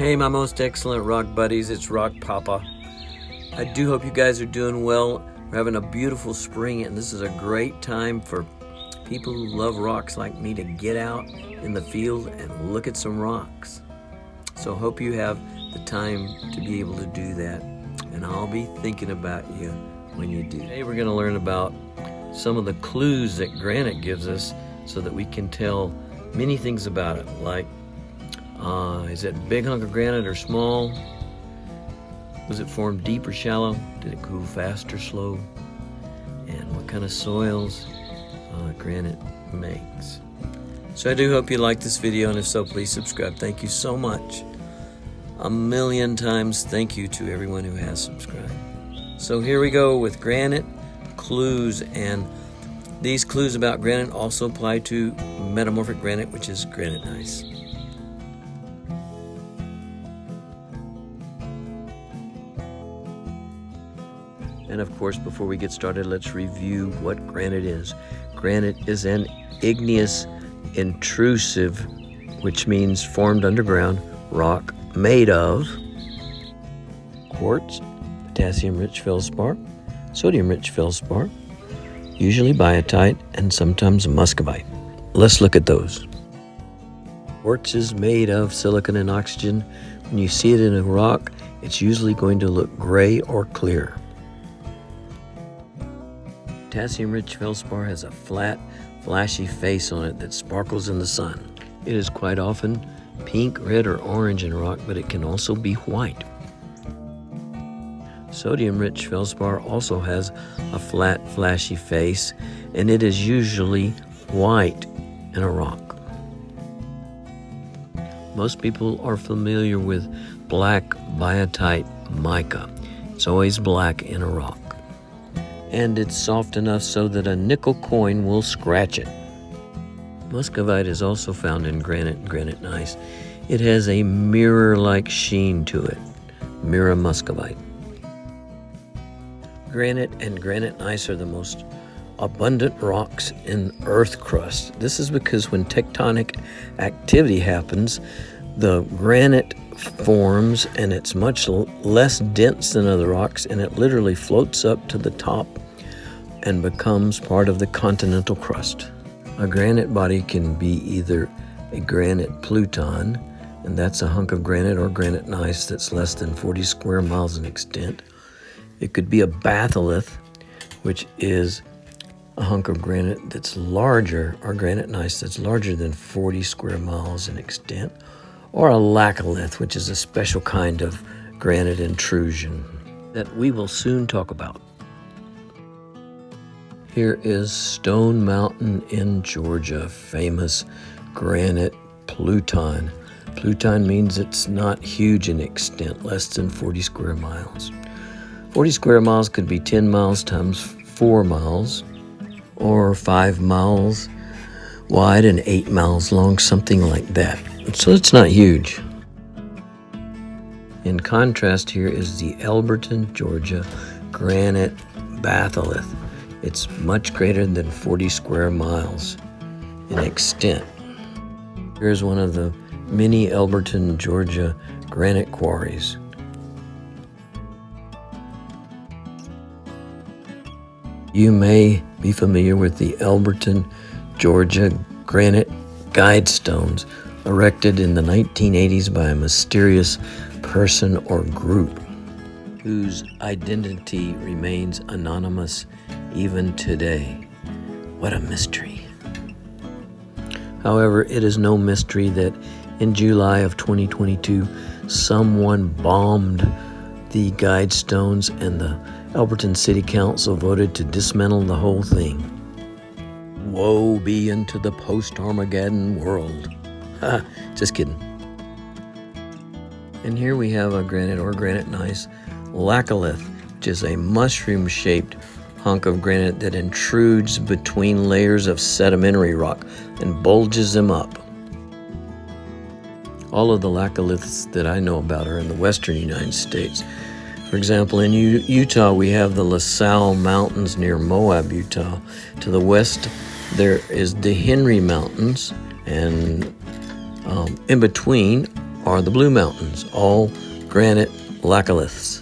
Hey, my most excellent rock buddies, it's Rock Papa. I do hope you guys are doing well. We're having a beautiful spring, and this is a great time for people who love rocks like me to get out in the field and look at some rocks. So hope you have the time to be able to do that, and I'll be thinking about you when you do. Today we're going to learn about some of the clues that granite gives us so that we can tell many things about it, like is it a big hunk of granite or small? Was it formed deep or shallow? Did it cool fast or slow? And what kind of soils granite makes. So I do hope you like this video, and if so, please subscribe. Thank you so much. A million times thank you to everyone who has subscribed. So here we go with granite clues, and these clues about granite also apply to metamorphic granite, which is granite gneiss. And of course, before we get started, let's review what granite is. Granite is an igneous, intrusive, which means formed underground, rock made of quartz, potassium-rich feldspar, sodium-rich feldspar, usually biotite, and sometimes muscovite. Let's look at those. Quartz is made of silicon and oxygen. When you see it in a rock, it's usually going to look gray or clear. Potassium-rich feldspar has a flat, flashy face on it that sparkles in the sun. It is quite often pink, red, or orange in rock, but it can also be white. Sodium-rich feldspar also has a flat, flashy face, and it is usually white in a rock. Most people are familiar with black biotite mica. It's always black in a rock, and it's soft enough so that a nickel coin will scratch it. Muscovite is also found in granite and granite gneiss. It has a mirror-like sheen to it, mirror muscovite. Granite and granite gneiss are the most abundant rocks in Earth crust. This is because when tectonic activity happens, the granite forms, and it's much less dense than other rocks, and it literally floats up to the top and becomes part of the continental crust. A granite body can be either a granite pluton, and that's a hunk of granite or granite gneiss that's less than 40 square miles in extent. It could be a batholith, which is a hunk of granite that's larger, or granite gneiss that's larger than 40 square miles in extent, or a laccolith, which is a special kind of granite intrusion that we will soon talk about. Here is Stone Mountain in Georgia, famous granite pluton. Pluton means it's not huge in extent, less than 40 square miles. 40 square miles could be 10 miles times 4 miles, or 5 miles wide and 8 miles long, something like that. So it's not huge. In contrast, here is the Elberton, Georgia granite batholith. It's much greater than 40 square miles in extent. Here's one of the many Elberton, Georgia granite quarries. You may be familiar with the Elberton, Georgia granite guidestones erected in the 1980s by a mysterious person or group whose identity remains anonymous even today. What a mystery. However, it is no mystery that in July of 2022, someone bombed the guidestones, and the Elberton City Council voted to dismantle the whole thing. Woe be unto the post-Armageddon world. Ha, just kidding. And here we have a granite or granite gneiss laccolith, which is a mushroom-shaped hunk of granite that intrudes between layers of sedimentary rock and bulges them up. All of the laccoliths that I know about are in the western United States. For example, in Utah, we have the LaSalle Mountains near Moab, Utah. To the west, there is the Henry Mountains, and in between are the Blue Mountains, all granite laccoliths.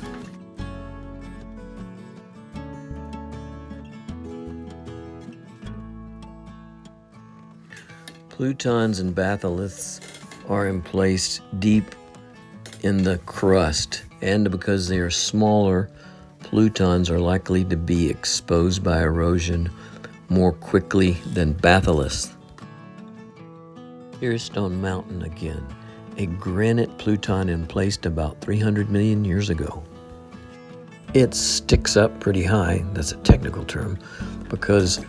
Plutons and batholiths are emplaced deep in the crust, and because they are smaller, plutons are likely to be exposed by erosion more quickly than batholiths. Here's Stone Mountain again, a granite pluton emplaced about 300 million years ago. It sticks up pretty high, that's a technical term, because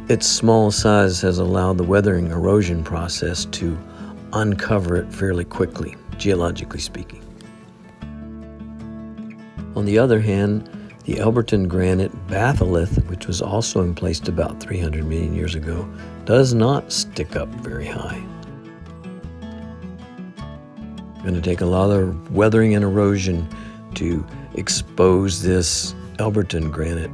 its small size has allowed the weathering erosion process to uncover it fairly quickly, geologically speaking. On the other hand, the Elberton granite batholith, which was also emplaced about 300 million years ago, does not stick up very high. It's going to take a lot of weathering and erosion to expose this Elberton granite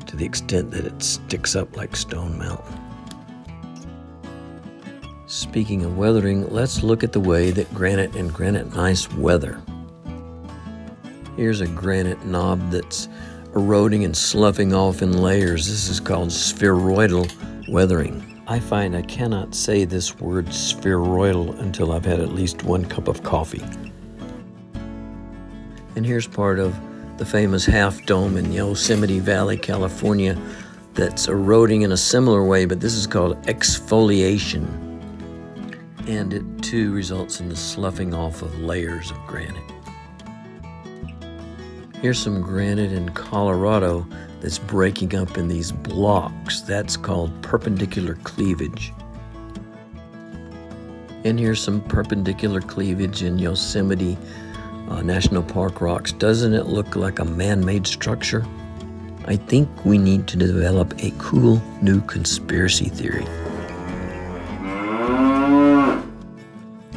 to the extent that it sticks up like Stone Mountain. Speaking of weathering, let's look at the way that granite and granite gneiss weather. Here's a granite knob that's eroding and sloughing off in layers. This is called spheroidal weathering. I find I cannot say this word spheroidal until I've had at least 1 cup of coffee. And here's part of the famous Half Dome in Yosemite Valley, California, that's eroding in a similar way, but this is called exfoliation. And it too results in the sloughing off of layers of granite. Here's some granite in Colorado that's breaking up in these blocks. That's called perpendicular cleavage. And here's some perpendicular cleavage in Yosemite National Park rocks. Doesn't it look like a man-made structure? I think we need to develop a cool new conspiracy theory.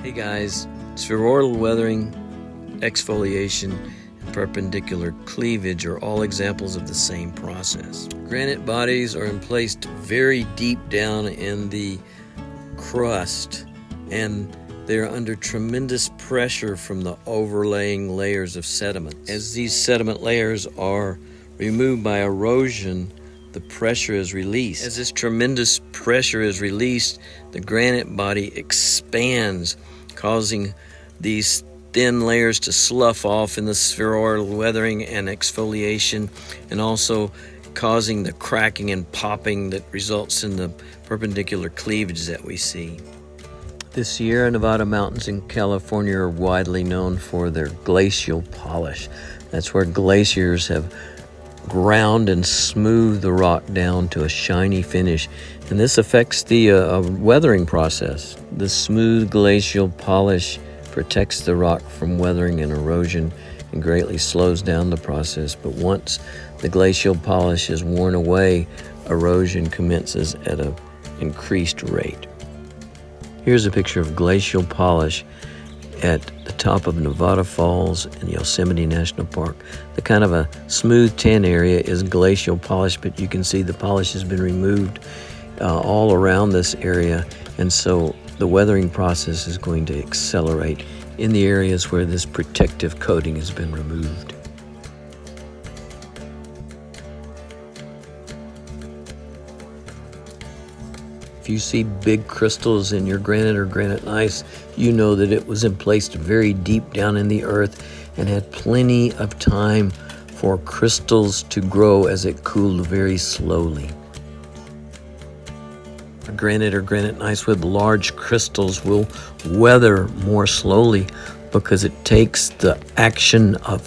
Hey guys, spheroidal weathering, exfoliation, and perpendicular cleavage are all examples of the same process. Granite bodies are emplaced very deep down in the crust, and they are under tremendous pressure from the overlaying layers of sediment. As these sediment layers are removed by erosion, the pressure is released. As this tremendous pressure is released, the granite body expands, causing these thin layers to slough off in the spheroidal weathering and exfoliation, and also causing the cracking and popping that results in the perpendicular cleavage that we see. The Sierra Nevada mountains in California are widely known for their glacial polish. That's where glaciers have ground and smoothed the rock down to a shiny finish, and this affects the weathering process. The smooth glacial polish protects the rock from weathering and erosion and greatly slows down the process, but once the glacial polish is worn away, erosion commences at an increased rate. Here's a picture of glacial polish at the top of Nevada Falls in Yosemite National Park. The kind of a smooth tan area is glacial polish, but you can see the polish has been removed all around this area, and so the weathering process is going to accelerate in the areas where this protective coating has been removed. If you see big crystals in your granite or granite gneiss, you know that it was emplaced very deep down in the earth and had plenty of time for crystals to grow as it cooled very slowly. A granite or granite gneiss with large crystals will weather more slowly because it takes the action of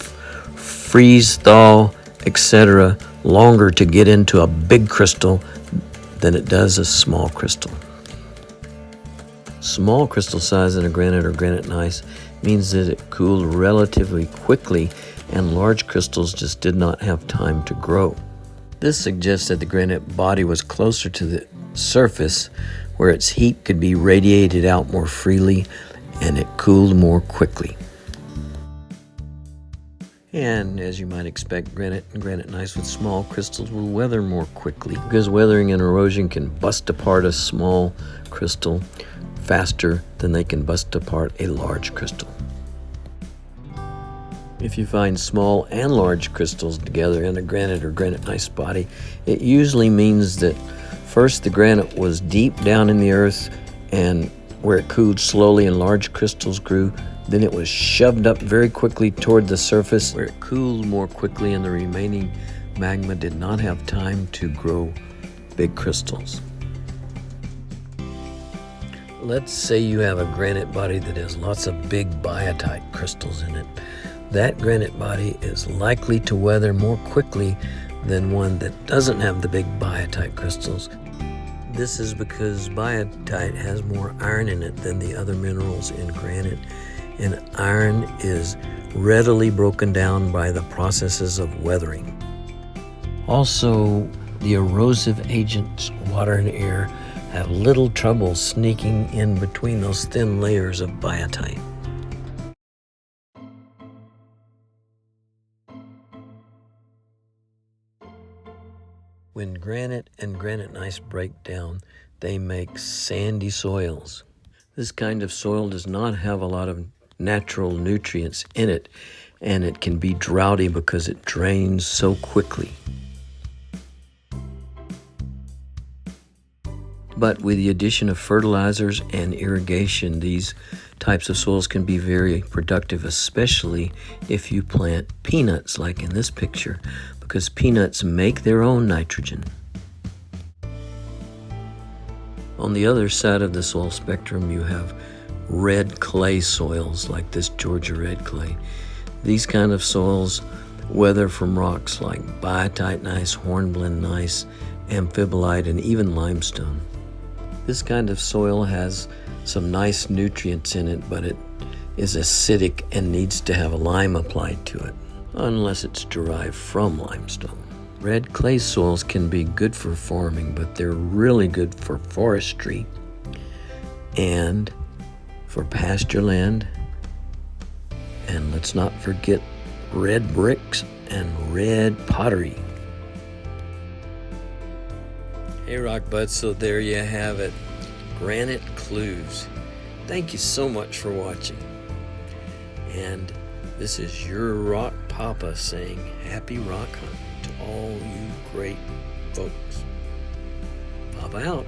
freeze, thaw, etc. longer to get into a big crystal than it does a small crystal. Small crystal size in a granite or granite gneiss means that it cooled relatively quickly and large crystals just did not have time to grow. This suggests that the granite body was closer to the surface where its heat could be radiated out more freely and it cooled more quickly. And as you might expect, granite and granite gneiss with small crystals will weather more quickly because weathering and erosion can bust apart a small crystal faster than they can bust apart a large crystal. If you find small and large crystals together in a granite or granite gneiss body, it usually means that first the granite was deep down in the earth, and where it cooled slowly and large crystals grew. Then it was shoved up very quickly toward the surface, where it cooled more quickly, and the remaining magma did not have time to grow big crystals. Let's say you have a granite body that has lots of big biotite crystals in it. That granite body is likely to weather more quickly than one that doesn't have the big biotite crystals. This is because biotite has more iron in it than the other minerals in granite, and iron is readily broken down by the processes of weathering. Also, the erosive agents, water and air, have little trouble sneaking in between those thin layers of biotite. When granite and granite gneiss break down, they make sandy soils. This kind of soil does not have a lot of natural nutrients in it, and it can be droughty because it drains so quickly. But with the addition of fertilizers and irrigation, these types of soils can be very productive, especially if you plant peanuts like in this picture, because peanuts make their own nitrogen. On the other side of the soil spectrum, you have red clay soils like this Georgia red clay. These kind of soils weather from rocks like biotite gneiss, hornblende gneiss, amphibolite, and even limestone. This kind of soil has some nice nutrients in it, but it is acidic and needs to have a lime applied to it, unless it's derived from limestone. Red clay soils can be good for farming, but they're really good for forestry and for pasture land. And let's not forget red bricks and red pottery. Hey Rock Buds, so there you have it, Granite Clues. Thank you so much for watching. And this is your Rock Papa saying happy rock hunt to all you great folks. Papa out.